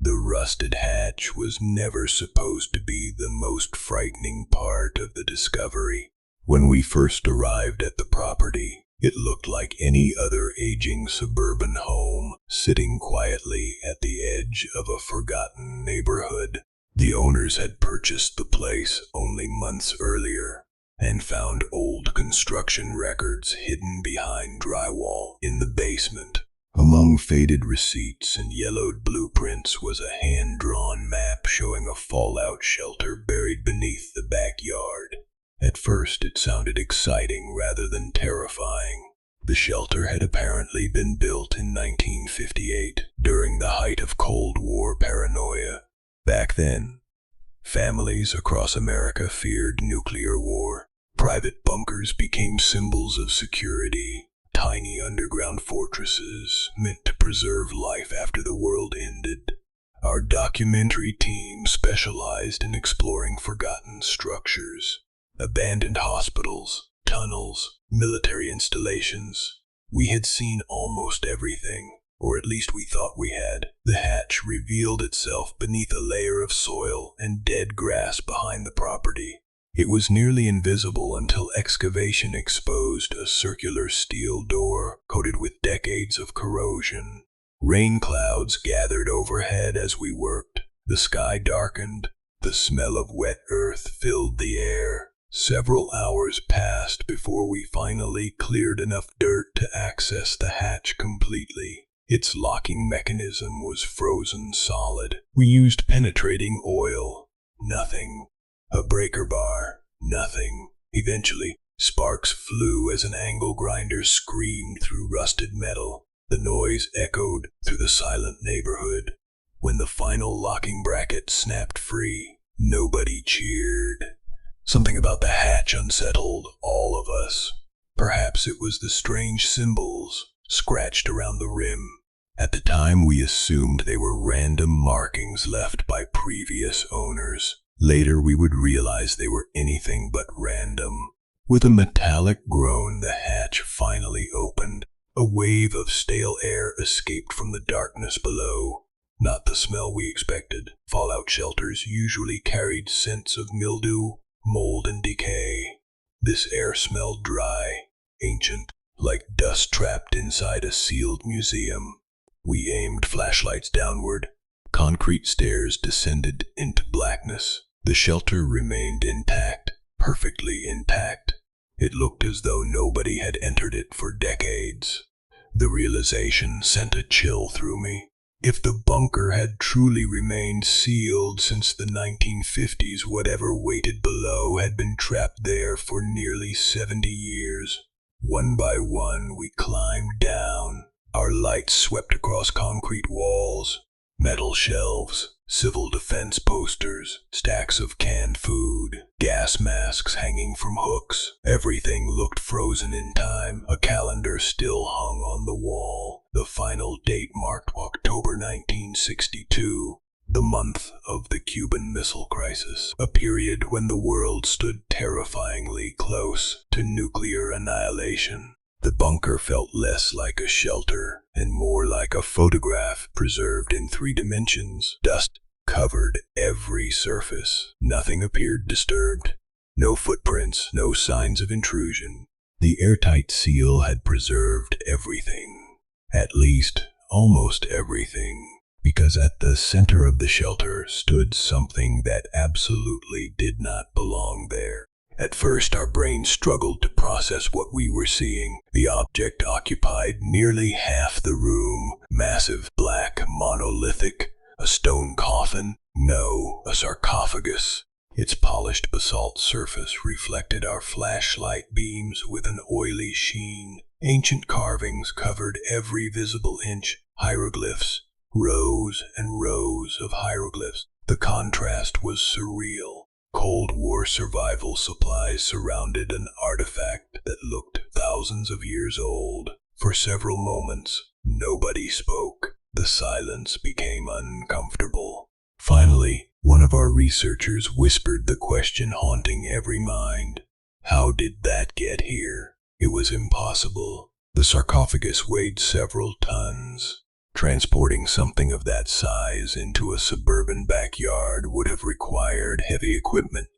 The rusted hatch was never supposed to be the most frightening part of the discovery. When we first arrived at the property, it looked like any other aging suburban home, sitting quietly at the edge of a forgotten neighborhood. The owners had purchased the place only months earlier and found old construction records hidden behind drywall in the basement. Among faded receipts and yellowed blueprints was a hand-drawn map showing a fallout shelter buried beneath the backyard. At first, it sounded exciting rather than terrifying. The shelter had apparently been built in 1958, during the height of Cold War paranoia. Back then, families across America feared nuclear war. Private bunkers became symbols of security, tiny underground fortresses meant to preserve life after the world ended. Our documentary team specialized in exploring forgotten structures, abandoned hospitals, tunnels, military installations. We had seen almost everything, or at least we thought we had. The hatch revealed itself beneath a layer of soil and dead grass behind the property. It was nearly invisible until excavation exposed a circular steel door coated with decades of corrosion. Rain clouds gathered overhead as we worked. The sky darkened. The smell of wet earth filled the air. Several hours passed before we finally cleared enough dirt to access the hatch completely. Its locking mechanism was frozen solid. We used penetrating oil. Nothing. A breaker bar. Nothing. Eventually, sparks flew as an angle grinder screamed through rusted metal. The noise echoed through the silent neighborhood. When the final locking bracket snapped free, nobody cheered. Something about the hatch unsettled all of us. Perhaps it was the strange symbols scratched around the rim. At the time, we assumed they were random markings left by previous owners. Later, we would realize they were anything but random. With a metallic groan, the hatch finally opened. A wave of stale air escaped from the darkness below. Not the smell we expected. Fallout shelters usually carried scents of mildew, mold, and decay. This air smelled dry, ancient, like dust trapped inside a sealed museum. We aimed flashlights downward. Concrete stairs descended into blackness. The shelter remained intact, perfectly intact. It looked as though nobody had entered it for decades. The realization sent a chill through me. If the bunker had truly remained sealed since the 1950s, whatever waited below had been trapped there for nearly 70 years. One by one, we climbed down. Our lights swept across concrete walls, metal shelves, civil defense posters, stacks of canned food, gas masks hanging from hooks. Everything looked frozen in time. A calendar still hung on the wall. The final date marked October 1962, the month of the Cuban Missile Crisis, a period when the world stood terrifyingly close to nuclear annihilation. The bunker felt less like a shelter and more like a photograph preserved in 3 dimensions. Dust covered every surface. Nothing appeared disturbed. No footprints, no signs of intrusion. The airtight seal had preserved everything. At least, almost everything. Because at the center of the shelter stood something that absolutely did not belong there. At first, our brains struggled to process what we were seeing. The object occupied nearly half the room. Massive, black, monolithic. A stone coffin? No, a sarcophagus. Its polished basalt surface reflected our flashlight beams with an oily sheen. Ancient carvings covered every visible inch. Hieroglyphs. Rows and rows of hieroglyphs. The contrast was surreal. Cold War survival supplies surrounded an artifact that looked thousands of years old. For several moments, nobody spoke. The silence became uncomfortable. Finally, one of our researchers whispered the question haunting every mind. How did that get here? It was impossible. The sarcophagus weighed several tons. Transporting something of that size into a suburban backyard would have required heavy equipment.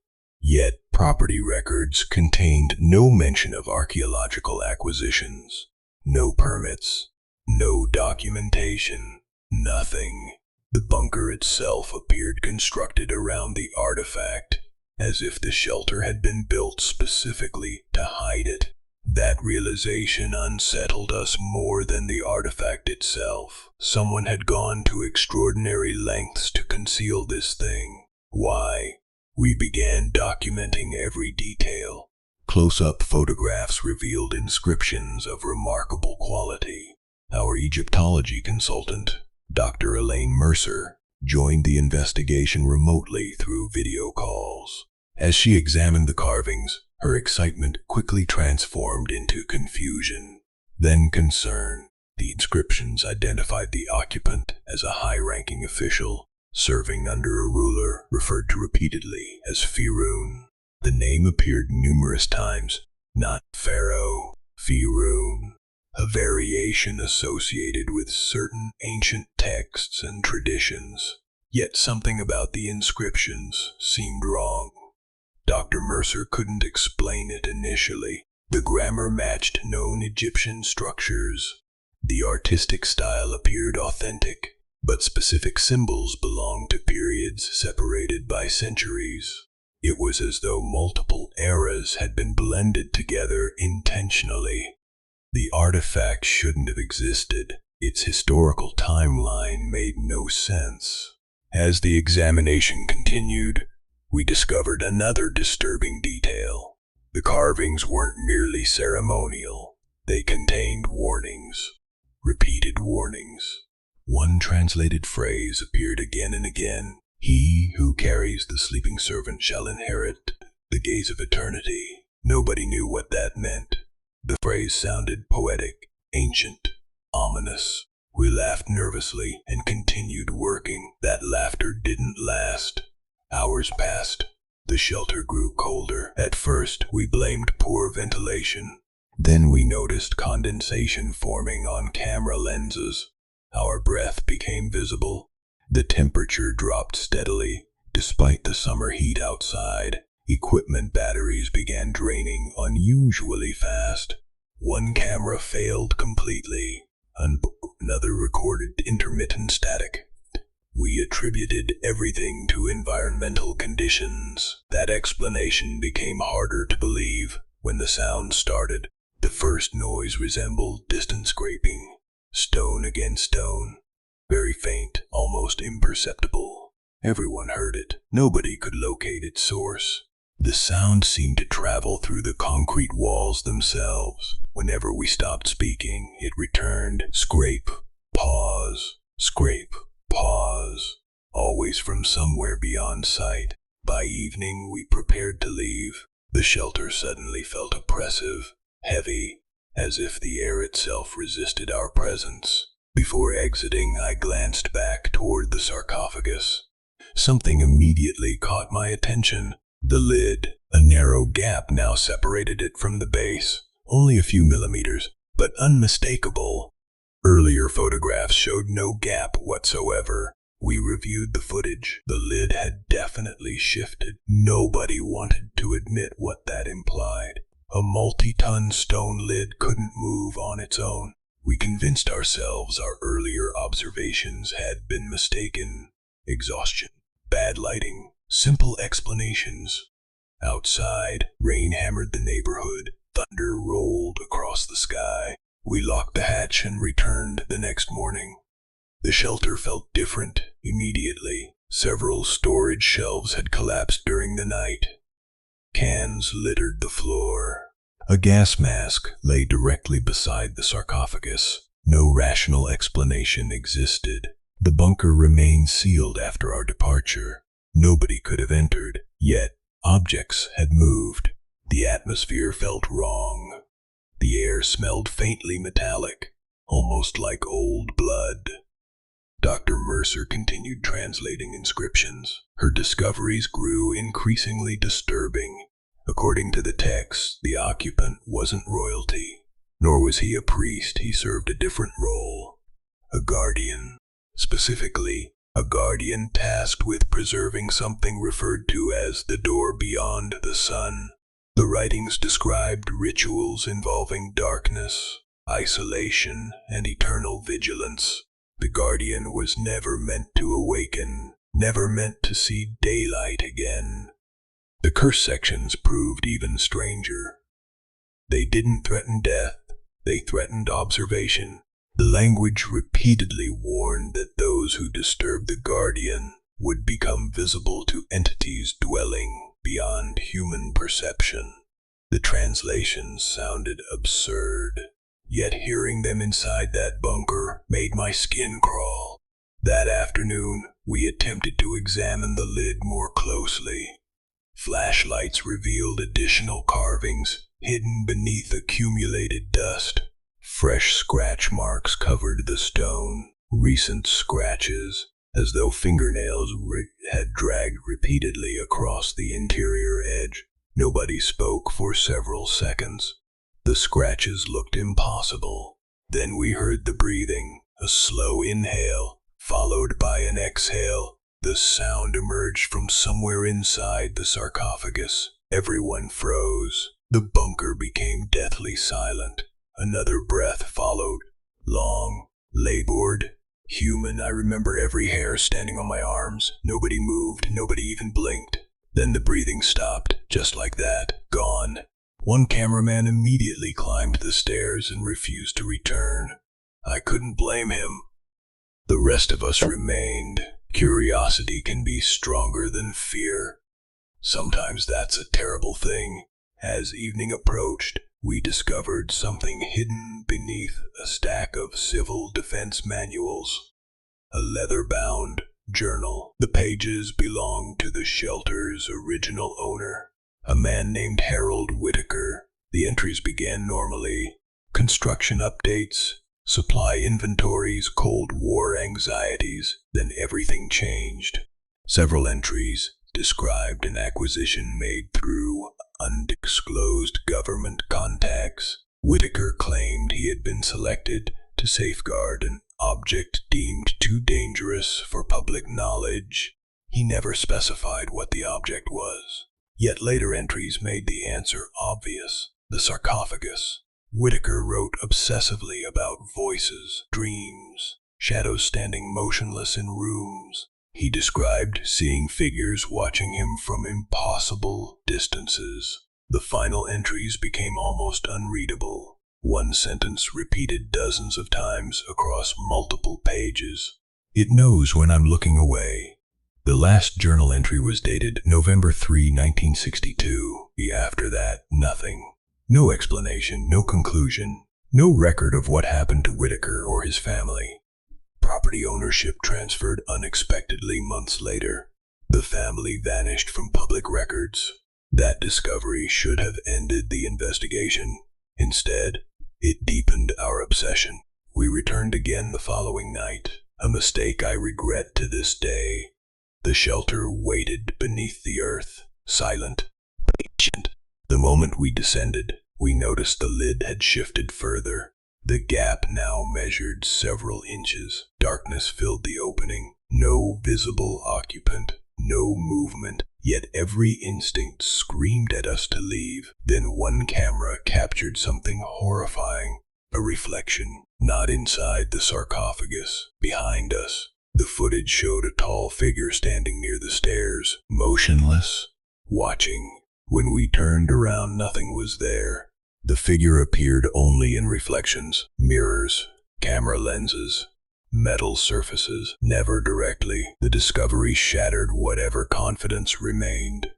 Yet, property records contained no mention of archaeological acquisitions, no permits, no documentation, nothing. The bunker itself appeared constructed around the artifact, as if the shelter had been built specifically to hide it. That realization unsettled us more than the artifact itself. Someone had gone to extraordinary lengths to conceal this thing. Why? We began documenting every detail. Close-up photographs revealed inscriptions of remarkable quality. Our Egyptology consultant, Dr. Elaine Mercer, joined the investigation remotely through video calls. As she examined the carvings, her excitement quickly transformed into confusion, then concern. The inscriptions identified the occupant as a high-ranking official, serving under a ruler referred to repeatedly as Firoon. The name appeared numerous times, not Pharaoh, Firoon, a variation associated with certain ancient texts and traditions. Yet something about the inscriptions seemed wrong. Dr. Mercer couldn't explain it initially. The grammar matched known Egyptian structures. The artistic style appeared authentic, but specific symbols belonged to periods separated by centuries. It was as though multiple eras had been blended together intentionally. The artifact shouldn't have existed. Its historical timeline made no sense. As the examination continued, we discovered another disturbing detail. The carvings weren't merely ceremonial. They contained warnings, repeated warnings. One translated phrase appeared again and again. He who carries the sleeping servant shall inherit the gaze of eternity. Nobody knew what that meant. The phrase sounded poetic, ancient, ominous. We laughed nervously and continued working. That laughter didn't last. Hours passed. The shelter grew colder. At first, we blamed poor ventilation. Then we noticed condensation forming on camera lenses. Our breath became visible. The temperature dropped steadily. Despite the summer heat outside, equipment batteries began draining unusually fast. One camera failed completely. Another recorded intermittent static. We attributed everything to environmental conditions. That explanation became harder to believe. When the sound started, the first noise resembled distant scraping, stone against stone. Very faint, almost imperceptible. Everyone heard it. Nobody could locate its source. The sound seemed to travel through the concrete walls themselves. Whenever we stopped speaking, it returned. Scrape, pause, scrape, pause. Always from somewhere beyond sight. By evening, we prepared to leave. The shelter suddenly felt oppressive, heavy, as if the air itself resisted our presence. Before exiting, I glanced back toward the sarcophagus. Something immediately caught my attention. The lid. A narrow gap now separated it from the base. Only a few millimeters, but unmistakable. Earlier photographs showed no gap whatsoever. We reviewed the footage. The lid had definitely shifted. Nobody wanted to admit what that implied. A multi-ton stone lid couldn't move on its own. We convinced ourselves our earlier observations had been mistaken. Exhaustion, bad lighting, simple explanations. Outside, rain hammered the neighborhood. Thunder rolled across the sky. We locked the hatch and returned the next morning. The shelter felt different immediately. Several storage shelves had collapsed during the night. Cans littered the floor. A gas mask lay directly beside the sarcophagus. No rational explanation existed. The bunker remained sealed after our departure. Nobody could have entered, yet objects had moved. The atmosphere felt wrong. The air smelled faintly metallic, almost like old blood. Dr. Mercer continued translating inscriptions. Her discoveries grew increasingly disturbing. According to the text, the occupant wasn't royalty, nor was he a priest. He served a different role. a guardian. Specifically, a guardian tasked with preserving something referred to as the door beyond the sun. The writings described rituals involving darkness, isolation, and eternal vigilance. The guardian was never meant to awaken, never meant to see daylight again. The curse sections proved even stranger. They didn't threaten death, they threatened observation. The language repeatedly warned that those who disturbed the guardian would become visible to entities dwelling beyond human perception. The translations sounded absurd, yet hearing them inside that bunker made my skin crawl. That afternoon, we attempted to examine the lid more closely. Flashlights revealed additional carvings hidden beneath accumulated dust. Fresh scratch marks covered the stone, recent scratches, as though fingernails had dragged repeatedly across the interior edge. Nobody spoke for several seconds. The scratches looked impossible. Then we heard the breathing, a slow inhale, followed by an exhale. The sound emerged from somewhere inside the sarcophagus. Everyone froze. The bunker became deathly silent. Another breath followed, long, labored, human. I remember every hair standing on my arms. Nobody moved, nobody even blinked. Then the breathing stopped, just like that, gone. One cameraman immediately climbed the stairs and refused to return. I couldn't blame him. The rest of us remained. Curiosity can be stronger than fear. Sometimes that's a terrible thing. As evening approached, we discovered something hidden beneath a stack of civil defense manuals. A leather-bound journal. The pages belonged to the shelter's original owner, a man named Harold Whitaker. The entries began normally. Construction updates, supply inventories, Cold War anxieties. Then everything changed. Several entries described an acquisition made through undisclosed government contacts. Whitaker claimed he had been selected to safeguard an object deemed too dangerous for public knowledge. He never specified what the object was. Yet later entries made the answer obvious: the sarcophagus. Whitaker wrote obsessively about voices, dreams, shadows standing motionless in rooms. He described seeing figures watching him from impossible distances. The final entries became almost unreadable. One sentence repeated dozens of times across multiple pages. It knows when I'm looking away. The last journal entry was dated November 3, 1962. After that, nothing. No explanation, no conclusion, no record of what happened to Whitaker or his family. Property ownership transferred unexpectedly months later. The family vanished from public records. That discovery should have ended the investigation. Instead, it deepened our obsession. We returned again the following night, a mistake I regret to this day. The shelter waited beneath the earth, silent, patient. The moment we descended, we noticed the lid had shifted further. The gap now measured several inches. Darkness filled the opening. No visible occupant, no movement, yet every instinct screamed at us to leave. Then one camera captured something horrifying. A reflection, not inside the sarcophagus, behind us. The footage showed a tall figure standing near the stairs, motionless, watching. When we turned around, nothing was there. The figure appeared only in reflections, mirrors, camera lenses, metal surfaces, never directly. The discovery shattered whatever confidence remained.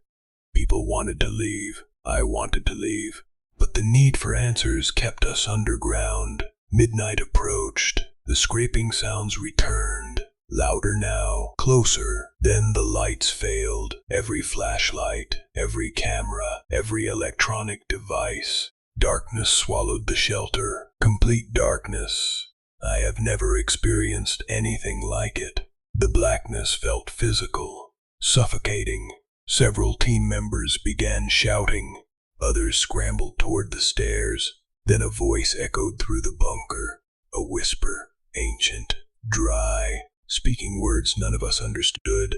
People wanted to leave. I wanted to leave. But the need for answers kept us underground. Midnight approached. The scraping sounds returned. Louder now, closer. Then the lights failed. Every flashlight, every camera, every electronic device. Darkness swallowed the shelter. Complete darkness. I have never experienced anything like it. The blackness felt physical, suffocating. Several team members began shouting. Others scrambled toward the stairs. Then a voice echoed through the bunker. A whisper. ancient, dry, speaking words none of us understood.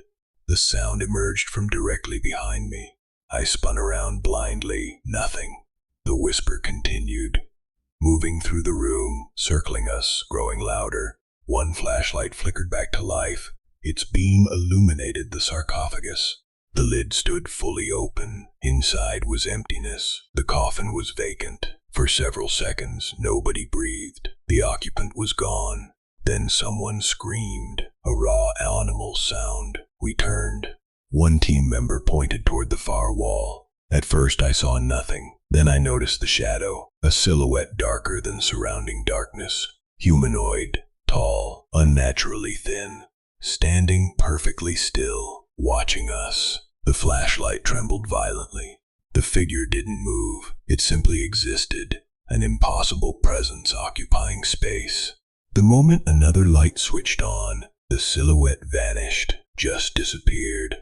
The sound emerged from directly behind me. I spun around blindly. Nothing. The whisper continued, moving through the room, circling us, growing louder. One flashlight flickered back to life. Its beam illuminated the sarcophagus. The lid stood fully open. Inside was emptiness. The coffin was vacant. For several seconds, nobody breathed. The occupant was gone. Then someone screamed, a raw animal sound. We turned. One team member pointed toward the far wall. At first I saw nothing. Then I noticed the shadow, a silhouette darker than surrounding darkness. Humanoid, tall, unnaturally thin, standing perfectly still, watching us. The flashlight trembled violently. The figure didn't move. It simply existed, an impossible presence occupying space. The moment another light switched on, the silhouette vanished, just disappeared.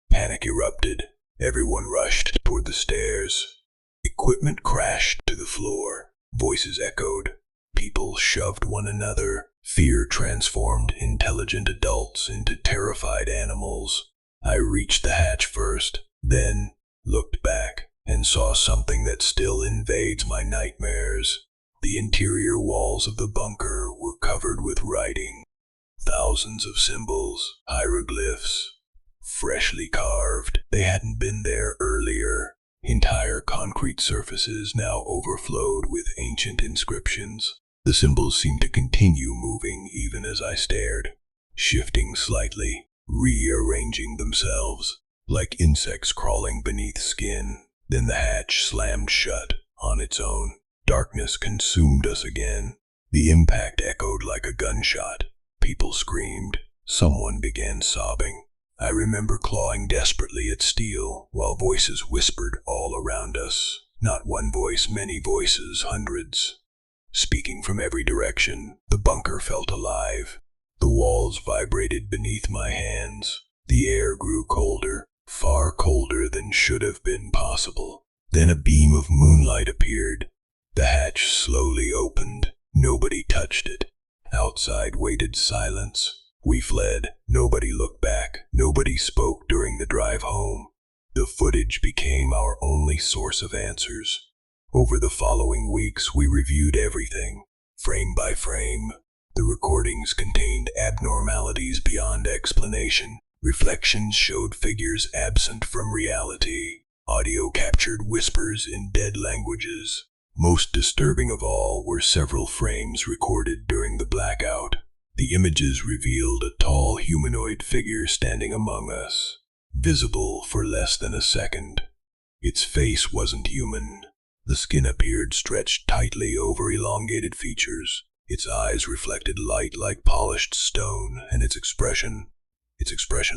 Panic erupted. Everyone rushed toward the stairs. Equipment crashed to the floor. Voices echoed. People shoved one another. Fear transformed intelligent adults into terrified animals. I reached the hatch first, then looked back and saw something that still invades my nightmares. The interior walls of the bunker were covered with writing. Thousands of symbols, hieroglyphs, freshly carved. They hadn't been there earlier. Entire concrete surfaces now overflowed with ancient inscriptions. The symbols seemed to continue moving even as I stared, shifting slightly, rearranging themselves, like insects crawling beneath skin. Then the hatch slammed shut on its own. Darkness consumed us again. The impact echoed like a gunshot. People screamed. Someone began sobbing. I remember clawing desperately at steel, while voices whispered all around us. Not one voice, many voices, hundreds. Speaking from every direction, the bunker felt alive. The walls vibrated beneath my hands. The air grew colder, far colder than should have been possible. Then a beam of moonlight appeared. The hatch slowly opened. Nobody touched it. Outside waited silence. We fled. Nobody looked back. Nobody spoke during the drive home. The footage became our only source of answers. Over the following weeks, we reviewed everything, frame by frame. The recordings contained abnormalities beyond explanation. Reflections showed figures absent from reality. Audio captured whispers in dead languages. Most disturbing of all were several frames recorded during the blackout. The images revealed a tall humanoid figure standing among us, visible for less than a second. Its face wasn't human. The skin appeared stretched tightly over elongated features. Its eyes reflected light like polished stone, and its expression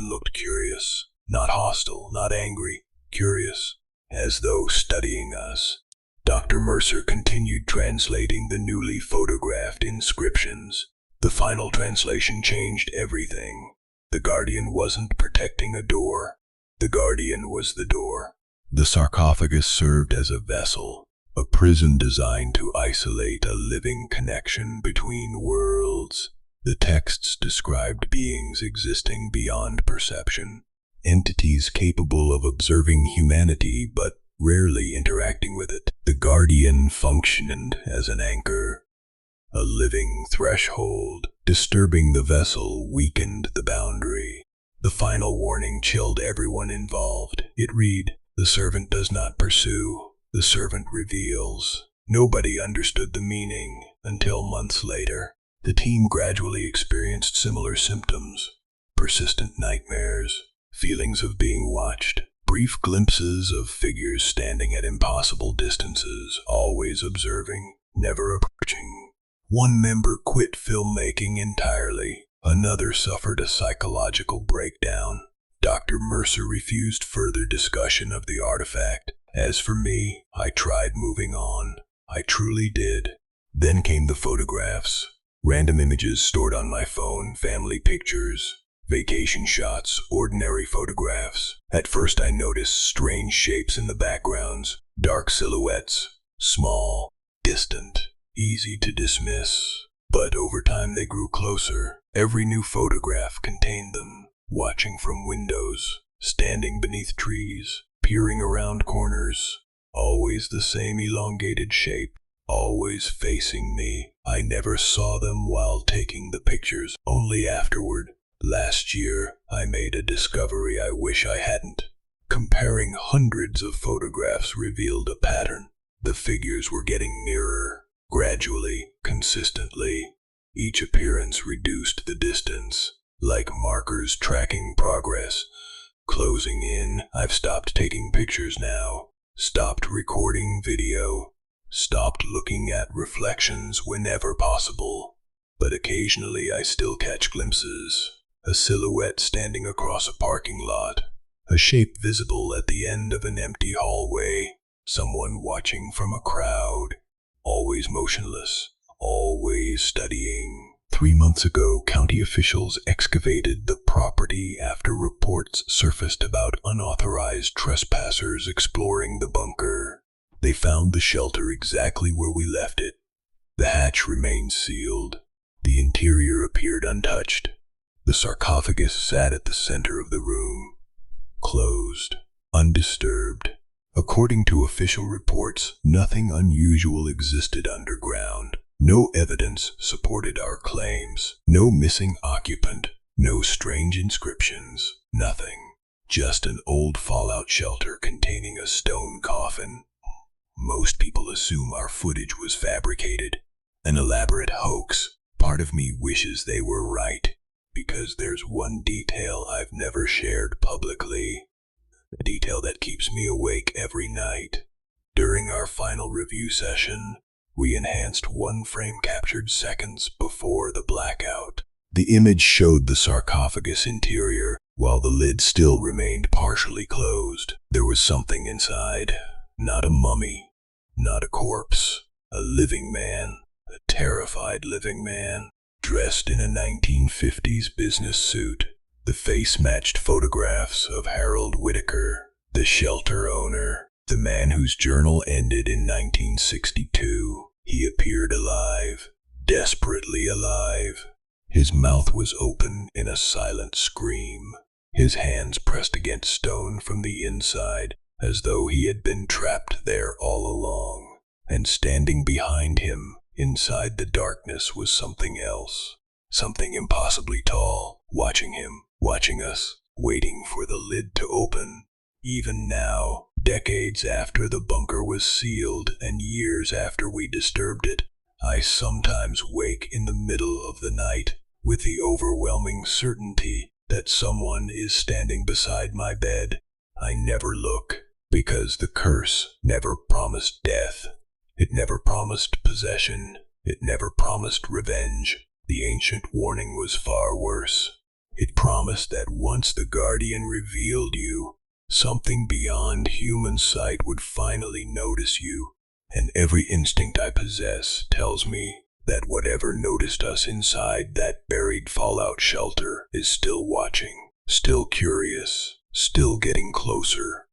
looked curious. Not hostile, not angry, curious, as though studying us. Dr. Mercer continued translating the newly photographed inscriptions. The final translation changed everything. The Guardian wasn't protecting a door. The Guardian was the door. The sarcophagus served as a vessel, a prison designed to isolate a living connection between worlds. The texts described beings existing beyond perception, entities capable of observing humanity but rarely interacting with it. The Guardian functioned as an anchor, a living threshold. Disturbing the vessel weakened the boundary. The final warning chilled everyone involved. It read, "The servant does not pursue, the servant reveals." Nobody understood the meaning until months later. The team gradually experienced similar symptoms: persistent nightmares, feelings of being watched, brief glimpses of figures standing at impossible distances, always observing, never approaching. One member quit filmmaking entirely. Another suffered a psychological breakdown. Dr. Mercer refused further discussion of the artifact. As for me, I tried moving on. I truly did. Then came the photographs. Random images stored on my phone, family pictures, vacation shots, ordinary photographs. At first I noticed strange shapes in the backgrounds, dark silhouettes, small, distant, easy to dismiss. But over time they grew closer. Every new photograph contained them, watching from windows, standing beneath trees, peering around corners. Always the same elongated shape, always facing me. I never saw them while taking the pictures, only afterward. Last year, I made a discovery I wish I hadn't. Comparing hundreds of photographs revealed a pattern. The figures were getting nearer, gradually, consistently. Each appearance reduced the distance, like markers tracking progress. Closing in, I've stopped taking pictures now, stopped recording video, stopped looking at reflections whenever possible. But occasionally I still catch glimpses. A silhouette standing across a parking lot, a shape visible at the end of an empty hallway, someone watching from a crowd, always motionless, always studying. 3 months ago, county officials excavated the property after reports surfaced about unauthorized trespassers exploring the bunker. They found the shelter exactly where we left it. The hatch remained sealed. The interior appeared untouched. The sarcophagus sat at the center of the room, closed, undisturbed. According to official reports, nothing unusual existed underground. No evidence supported our claims. No missing occupant. No strange inscriptions. Nothing. Just an old fallout shelter containing a stone coffin. Most people assume our footage was fabricated, an elaborate hoax. Part of me wishes they were right, because there's one detail I've never shared publicly. A detail that keeps me awake every night. During our final review session, we enhanced one frame captured seconds before the blackout. The image showed the sarcophagus interior, while the lid still remained partially closed. There was something inside. Not a mummy, not a corpse. A living man, a terrified living man, dressed in a 1950s business suit. The face matched photographs of Harold Whitaker, the shelter owner, the man whose journal ended in 1962. He appeared alive, desperately alive. His mouth was open in a silent scream, his hands pressed against stone from the inside, as though he had been trapped there all along. And standing behind him, inside the darkness, was something else. Something impossibly tall, watching him, watching us, waiting for the lid to open. Even now, decades after the bunker was sealed and years after we disturbed it, I sometimes wake in the middle of the night with the overwhelming certainty that someone is standing beside my bed. I never look, because the curse never promised death. It never promised possession. It never promised revenge. The ancient warning was far worse. It promised that once the guardian revealed you, something beyond human sight would finally notice you. And every instinct I possess tells me that whatever noticed us inside that buried fallout shelter is still watching, still curious, still getting closer.